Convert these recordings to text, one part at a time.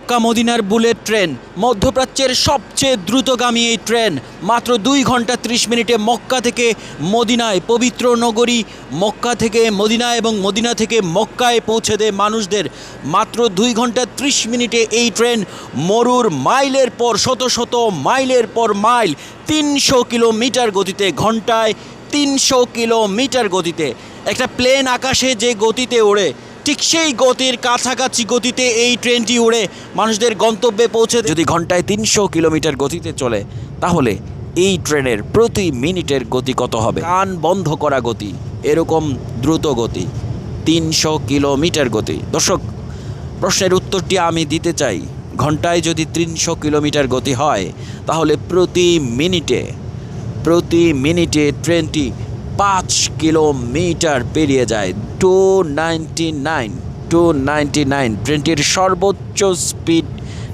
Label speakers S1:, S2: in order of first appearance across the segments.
S1: মক্কা মদিনার bullet train, মধ্যপ্রাচ্যের সবচেয়ে দ্রুতগামী এই ট্রেন মাত্র 2 ঘন্টা 30 মিনিটে মক্কা থেকে মদিনায়, পবিত্র নগরী মক্কা থেকে মদিনায় এবং মদিনা থেকে মক্কায় পৌঁছে দেয় মানুষদের। মাত্র 2 ঘন্টা 30 মিনিটে এই ট্রেন মরুর মাইলের পর শত শত মাইলের পর মাইল 300 কিলোমিটার গতিতে, ঘন্টায় 300 কিলোমিটার গতিতে। একটা প্লেন আকাশে যে গতিতে ওড়ে, ঠিক সেই গতির কাছাকাছি গতিতে এই ট্রেনটি উড়ে মানুষদের গন্তব্যে পৌঁছে। যদি ঘন্টায় 300 কিলোমিটার গতিতে চলে, তাহলে এই ট্রেনের প্রতি মিনিটের গতি কত হবে? কান বন্ধ করা গতি, এরকম দ্রুত গতি, 300 কিলোমিটার গতি। দর্শক, প্রশ্নের উত্তরটি আমি দিতে চাই। ঘন্টায় যদি 300 কিলোমিটার গতি হয়, তাহলে প্রতি মিনিটে ট্রেনটি 5 কিলোমিটার পেরিয়ে যায়। 299 ট্রেনটির সর্বোচ্চ স্পিড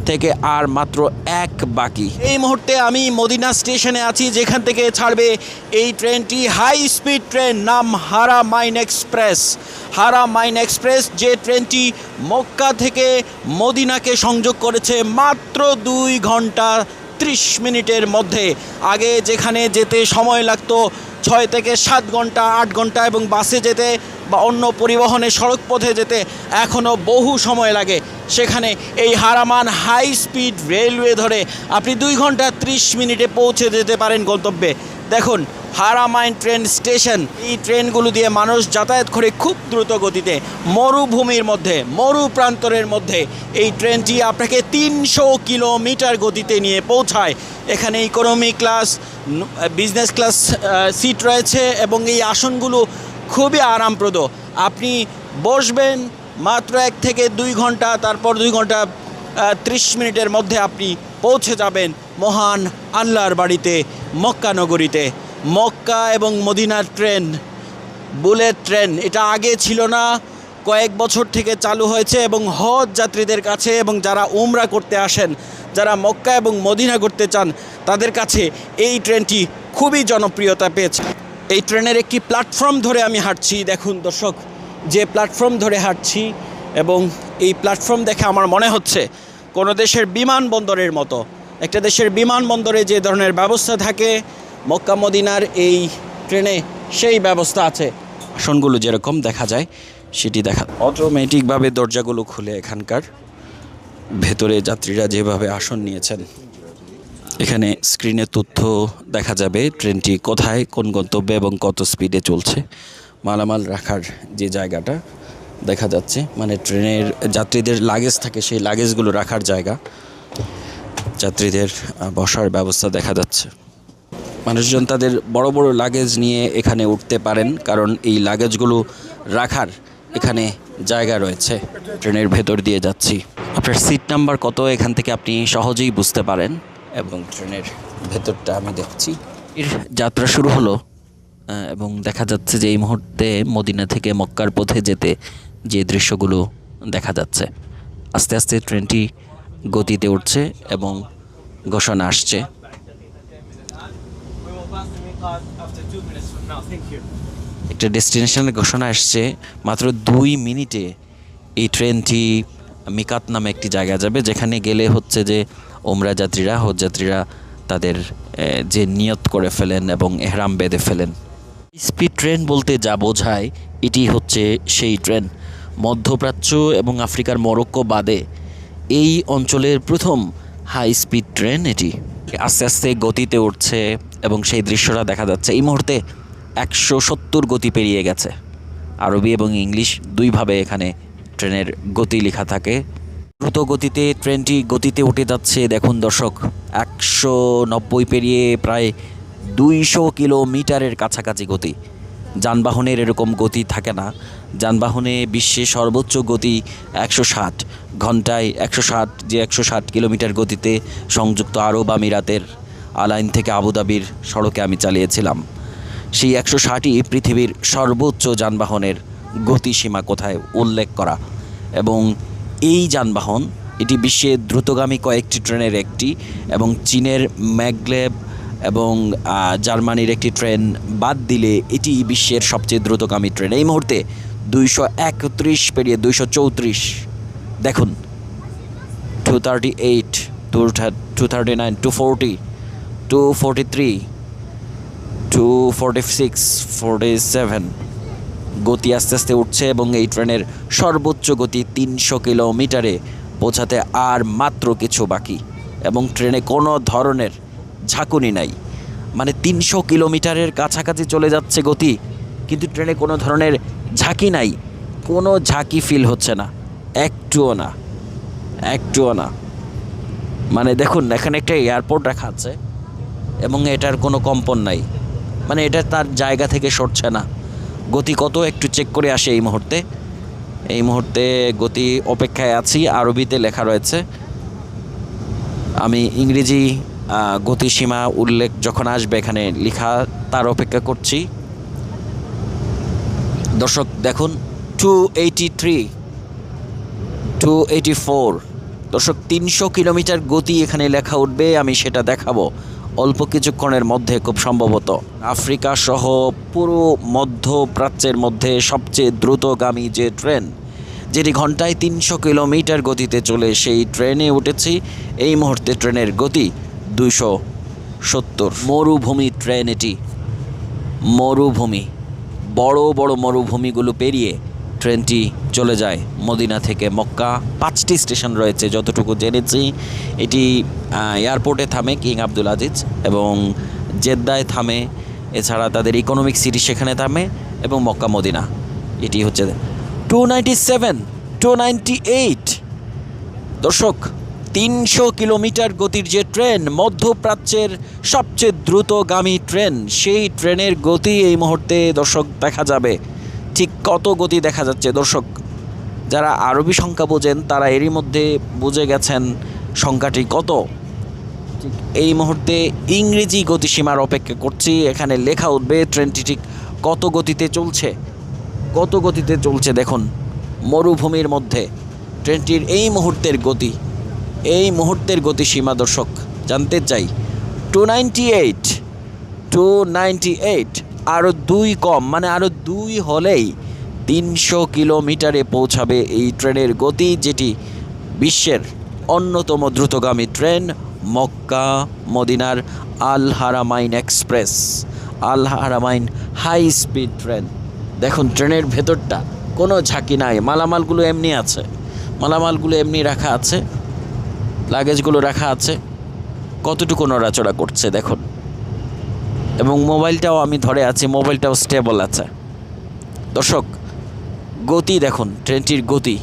S1: থেকে আর মাত্র 1 বাকি। এই মুহূর্তে আমি মদিনা স্টেশনে আছি, যেখান থেকে ছাড়বে এই ট্রেনটি। হাই স্পিড ট্রেন, নাম হারামাইন এক্সপ্রেস, যে ট্রেনটি মক্কা থেকে মদিনাকে সংযোগ করেছে মাত্র 2 ঘন্টা 30 মিনিটের মধ্যে। আগে যেখানে যেতে সময় লাগতো 6 থেকে 7 ঘন্টা, 8 ঘন্টা, এবং বাসে যেতে বা অন্য পরিবহনে সড়ক পথে যেতে এখনও বহু সময় লাগে, সেখানে এই হারামান হাই স্পিড রেলওয়ে ধরে আপনি 2 ঘন্টা 30 মিনিটে পৌঁছে যেতে পারেন গন্তব্যে। দেখুন হারামাইন ট্রেন স্টেশন, এই ট্রেনগুলো দিয়ে মানুষ যাতায়াত করে খুব দ্রুত গতিতে মরুভূমির মধ্যে, মরু প্রান্তরের মধ্যে। এই ট্রেনটি আপনাকে 300 কিলোমিটার গতিতে নিয়ে পৌঁছায়। এখানে economy class, business class seat রয়েছে এবং এই আসনগুলো খুবই আরামপ্রদ। আপনি বসবেন মাত্র 1 থেকে 2 ঘন্টা, তারপর 2 ঘন্টা 30 মিনিটের মধ্যে আপনি পৌঁছে যাবেন মহান আল্লাহর বাড়িতে, মক্কা নগরীতে। মক্কা এবং মদিনার ট্রেন, বুলেট ট্রেন, এটা আগে ছিল না, কয়েক বছর থেকে চালু হয়েছে এবং হজ যাত্রীদের কাছে এবং যারা উমরা করতে আসেন, যারা মক্কা এবং মদিনা করতে চান, তাদের কাছে এই ট্রেনটি খুবই জনপ্রিয়তা পেয়েছে। এই ট্রেনের একটি প্ল্যাটফর্ম ধরে আমি হাঁটছি। দেখুন দর্শক, যে প্ল্যাটফর্ম ধরে হাঁটছি, এবং এই প্ল্যাটফর্ম দেখে আমার মনে হচ্ছে কোনো দেশের বিমানবন্দরের মতো। একটা দেশের বিমানবন্দরে যে ধরনের ব্যবস্থা থাকে, মক্কা মদিনার এই ট্রেনে সেই ব্যবস্থা আছে। আসনগুলো যেরকম দেখা যায় সেটি দেখা, অটোমেটিকভাবে দরজাগুলো খুলে এখানকার ভেতরে যাত্রীরা যেভাবে আসন নিয়েছেন, এখানে স্ক্রিনে তথ্য দেখা যাবে ট্রেনটি কোথায়, কোন গন্তব্যে এবং কত স্পিডে চলছে। মালামাল রাখার যে জায়গাটা দেখা যাচ্ছে, মানে ট্রেনের যাত্রীদের লাগেজ থাকে, সেই লাগেজগুলো রাখার জায়গা, যাত্রীদের বসার ব্যবস্থা দেখা যাচ্ছে। মানুষজন তাদের বড় বড় লাগেজ নিয়ে এখানে উঠতে পারেন, কারণ এই লাগেজগুলো রাখার এখানে জায়গা রয়েছে। ট্রেনের ভেতর দিয়ে যাচ্ছি, আপনার সিট নাম্বার কত এখান থেকে আপনি সহজেই বুঝতে পারেন। এবং ট্রেনের ভেতরটা আমি দেখছি, এর যাত্রা শুরু হলো এবং দেখা যাচ্ছে যে এই মুহূর্তে মদিনা থেকে মক্কার পথে যেতে যে দৃশ্যগুলো দেখা যাচ্ছে। আস্তে আস্তে ট্রেনটি গতিতে উঠছে এবং ঘোষণা আসছে। একটা ডেস্টিনেশনের ঘোষণা আসছে। মাত্র 2 মিনিটে এই ট্রেনটি মিকাত নামে একটি জায়গা যাবে, যেখানে গেলে হচ্ছে যে ওমরা যাত্রীরা, হজ যাত্রীরা তাদের যে নিয়ত করে ফেলেন এবং এহরাম বেঁধে ফেলেন। স্পিড ট্রেন বলতে যা বোঝায়, এটি হচ্ছে সেই ট্রেন। মধ্যপ্রাচ্য এবং আফ্রিকার মরক্কো বাদে এই অঞ্চলের প্রথম হাই স্পিড ট্রেন এটি। আস্তে আস্তে গতিতে উঠছে এবং সেই দৃশ্যটা দেখা যাচ্ছে। এই মুহূর্তে 170 গতি পেরিয়ে গেছে। আরবি এবং ইংলিশ দুইভাবে এখানে ট্রেনের গতি লেখা থাকে। দ্রুত গতিতে ট্রেনটি গতিতে উঠে যাচ্ছে। দেখুন দর্শক, 190 পেরিয়ে প্রায় 200 কিলোমিটারের কাছাকাছি গতি। যানবাহনের এরকম গতি থাকে না। যানবাহনে বিশ্বে সর্বোচ্চ গতি 160 ঘন্টায়, 160 কিলোমিটার গতিতে সংযুক্ত আরব আমিরাতের আলাইন থেকে আবুধাবির সড়কে আমি চালিয়েছিলাম। সেই 160ই পৃথিবীর সর্বোচ্চ যানবাহনের গতিসীমা কোথায় উল্লেখ করা। এবং এই যানবাহন, এটি বিশ্বের দ্রুতগামী কয়েকটি ট্রেনের একটি, এবং চীনের ম্যাগলেব এবং জার্মানির একটি ট্রেন বাদ দিলে এটি বিশ্বের সবচেয়ে দ্রুতগামী ট্রেন। এই মুহূর্তে 231 পেরিয়ে 234। দেখুন 238, 239, 240, 243, 246, 47। গতি আস্তে আস্তে উঠছে এবং এই ট্রেনের সর্বোচ্চ গতি 300 কিলোমিটারে পৌঁছাতে আর মাত্র কিছু বাকি, এবং ট্রেনে কোনো ধরনের ঝাঁকুনি নাই। মানে 300 কিলোমিটারের কাছাকাছি চলে যাচ্ছে গতি, কিন্তু ট্রেনে কোনো ধরনের ঝাঁকি নাই, কোনো ঝাঁকি ফিল হচ্ছে না, একটুও না, একটুও না। মানে দেখুন, এখানে একটা এয়ারপোর্ট রাখা আছে এবং এটার কোনো কম্পন নাই, মানে এটা তার জায়গা থেকে সরছে না। গতি কত একটু চেক করে আসে এই মুহূর্তে গতি অপেক্ষায় আছি। আরবিতে লেখা রয়েছে, আমি ইংরেজি গতিসীমা উল্লেখ যখন আসবে এখানে লেখা, তার অপেক্ষা করছি। দর্শক দেখুন, 283, 284। দর্শক 300 কিলোমিটার গতি এখানে লেখা উঠবে, আমি সেটা দেখাবো অল্প কিছুক্ষণের মধ্যে খুব সম্ভবত। আফ্রিকা সহ পুরো মধ্যপ্রাচ্যের মধ্যে সবচেয়ে দ্রুতগামী যে ট্রেন, যেটি ঘন্টায় 300 কিলোমিটার গতিতে চলে, সেই ট্রেনে উঠেছি। এই মুহূর্তে ট্রেনের গতি 270। মরুভূমি ট্রেন এটি, মরুভূমি, বড় বড় মরুভূমিগুলো পেরিয়ে ট্রেনটি চলে যায় মদিনা থেকে মক্কা। 5টি স্টেশন রয়েছে যতটুকু জেনেছি। এটি এয়ারপোর্টে থামে, কিং আব্দুল আজিজ, এবং জেদ্দায় থামে। এছাড়া তাদের ইকোনমিক সিটি সেখানে থামে, এবং মক্কা মদিনা। এটি হচ্ছে 297, 298। দর্শক 300 কিলোমিটার গতির যে ট্রেন, মধ্যপ্রাচ্যের সবচেয়ে দ্রুতগামী ট্রেন, সেই ট্রেনের গতি এই মুহূর্তে দর্শক দেখা যাবে। ঠিক কত গতি দেখা যাচ্ছে দর্শক, যারা আরবি সংখ্যা বোঝেন তারা এরই মধ্যে বুঝে গেছেন সংখ্যাটি কত। ঠিক এই মুহূর্তে ইংরেজি গতিসীমার অপেক্ষা করছি, এখানে লেখা উঠবে ট্রেনটি ঠিক কত গতিতে চলছে, কত গতিতে চলছে। দেখুন, মরুভূমির মধ্যে ট্রেনটির এই মুহূর্তের গতি, এই মুহূর্তের গতিসীমা দর্শক জানতে চাই। 298, 298, আরও 2 কম, মানে আরও 2 হলেই 300 কিলোমিটারে পৌঁছাবে এই ট্রেনের গতি, যেটি বিশ্বের অন্যতম দ্রুতগামী ট্রেন, মক্কা মদিনার আল হারামাইন এক্সপ্রেস, আল হারামাইন হাই স্পিড ট্রেন। দেখুন ট্রেনের ভেতরটা কোনো ঝাঁকি নাই, মালামালগুলো এমনি আছে, মালামালগুলো এমনি রাখা আছে, লাগেজগুলো রাখা আছে, কতটুকু নড়াচড়া করছে দেখুন। এবং মোবাইলটাও আমি ধরে আছি, মোবাইলটাও স্টেবল আছে। দর্শক গতি দেখুন, ট্রেনটির গতি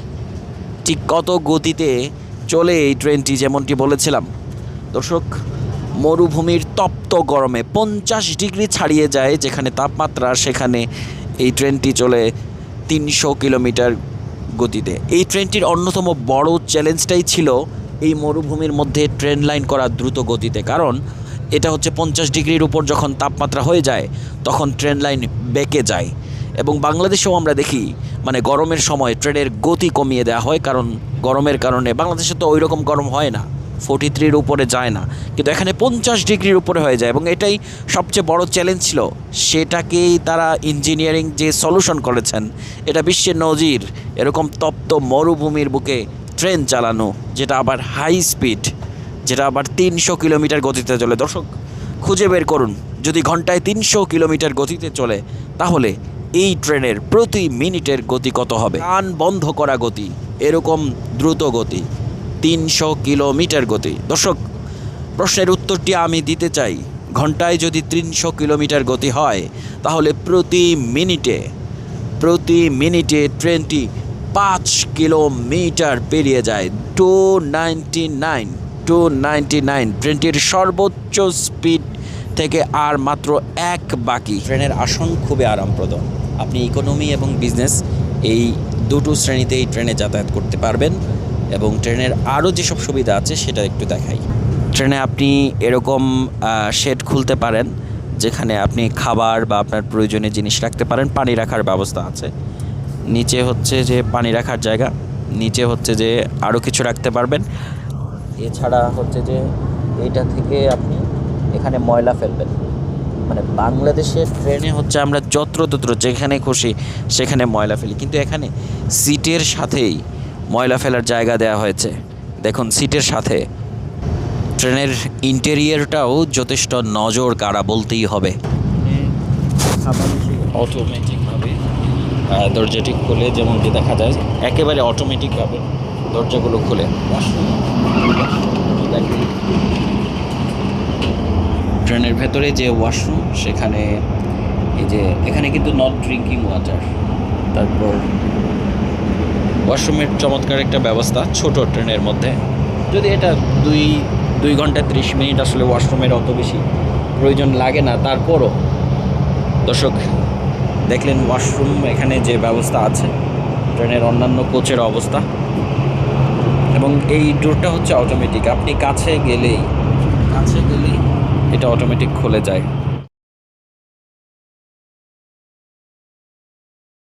S1: ঠিক কত গতিতে চলে এই ট্রেনটি, যেমনটি বলেছিলাম দর্শক, মরুভূমির তপ্ত গরমে 50 ডিগ্রি ছাড়িয়ে যায় যেখানে তাপমাত্রা, সেখানে এই ট্রেনটি চলে 300 কিলোমিটার গতিতে। এই ট্রেনটির অন্যতম বড় চ্যালেঞ্জটাই ছিল এই মরুভূমির মধ্যে ট্রেন লাইন করা দ্রুত গতিতে, কারণ এটা হচ্ছে 50 ডিগ্রির উপর যখন তাপমাত্রা হয়ে যায় তখন ট্রেন লাইন বেঁকে যায়। এবং বাংলাদেশেও আমরা দেখি, মানে গরমের সময় ট্রেনের গতি কমিয়ে দেওয়া হয়, কারণ গরমের কারণে বাংলাদেশে তো ওই রকম গরম হয় না, 43-র উপরে যায় না, কিন্তু এখানে 50 ডিগ্রির উপরে হয়ে যায়। এবং এটাই সবচেয়ে বড় চ্যালেঞ্জ ছিল, সেটাকেই তারা ইঞ্জিনিয়ারিং যে সলিউশন করেছেন, এটা বিশ্বের নজির। এরকম তপ্ত মরুভূমির বুকে ট্রেন চালানো, যেটা আবার হাই স্পিড, যেটা আবার 300 কিলোমিটার গতিতে চলে। দর্শক খুঁজে বের করুন, যদি ঘন্টায় 300 কিলোমিটার গতিতে চলে তাহলে এই ট্রেনের প্রতি মিনিটের গতি কত হবে। কান বন্ধ করা গতি, এরকম দ্রুত গতি, 300 কিলোমিটার গতি। দর্শক প্রশ্নের উত্তরটি আমি দিতে চাই, ঘন্টায় যদি 300 কিলোমিটার গতি হয় তাহলে প্রতি মিনিটে ট্রেনটি 5 কিলোমিটার পেরিয়ে যায়। 299 ট্রেনটির সর্বোচ্চ স্পিড থেকে আর মাত্র 1 বাকি। ট্রেনের আসন খুবই আরামপ্রদ, আপনি ইকোনমি এবং বিজনেস এই দুটো শ্রেণীতে এই ট্রেনে যাতায়াত করতে পারবেন। এবং ট্রেনের আরও যেসব সুবিধা আছে সেটা একটু দেখাই। ট্রেনে আপনি এরকম শেড খুলতে পারেন, যেখানে আপনি খাবার বা আপনার প্রয়োজনীয় জিনিস রাখতে পারেন, পানি রাখার ব্যবস্থা আছে। নিচে হচ্ছে যে পানি রাখার জায়গা, নিচে হচ্ছে যে আরও কিছু রাখতে পারবেন। এছাড়া হচ্ছে যে এইটা থেকে আপনি এখানে ময়লা ফেলবেন, মানে বাংলাদেশের ট্রেনে হচ্ছে আমরা যত্রতত্র যেখানে খুশি সেখানে ময়লা ফেলি, কিন্তু এখানে সিটের সাথেই ময়লা ফেলার জায়গা দেওয়া হয়েছে। দেখুন সিটের সাথে ট্রেনের ইন্টেরিয়রটাও যথেষ্ট নজর কাড়া বলতেই হবে। অটোমেটিকভাবে দরজাটি খুলে যেমনটি দেখা যায়, একেবারে অটোমেটিকভাবে দরজাগুলো খুলে ট্রেনের ভেতরে যে ওয়াশরুম, সেখানে এই যে এখানে কিন্তু নট ড্রিঙ্কিং ওয়াটার। তারপর ওয়াশরুমের চমৎকার একটা ব্যবস্থা ছোট ট্রেনের মধ্যে, যদি এটা 2 ঘন্টা 30 মিনিট আসলে ওয়াশরুমের অত বেশি প্রয়োজন লাগে না, তারপরও দর্শক দেখলেন ওয়াশরুম এখানে যে ব্যবস্থা আছে, ট্রেনের অন্যান্য কোচের অবস্থা, এবং এই ডোরটা হচ্ছে অটোমেটিক। আপনি কাছে গেলেই এটা অটোমেটিক খুলে যায়।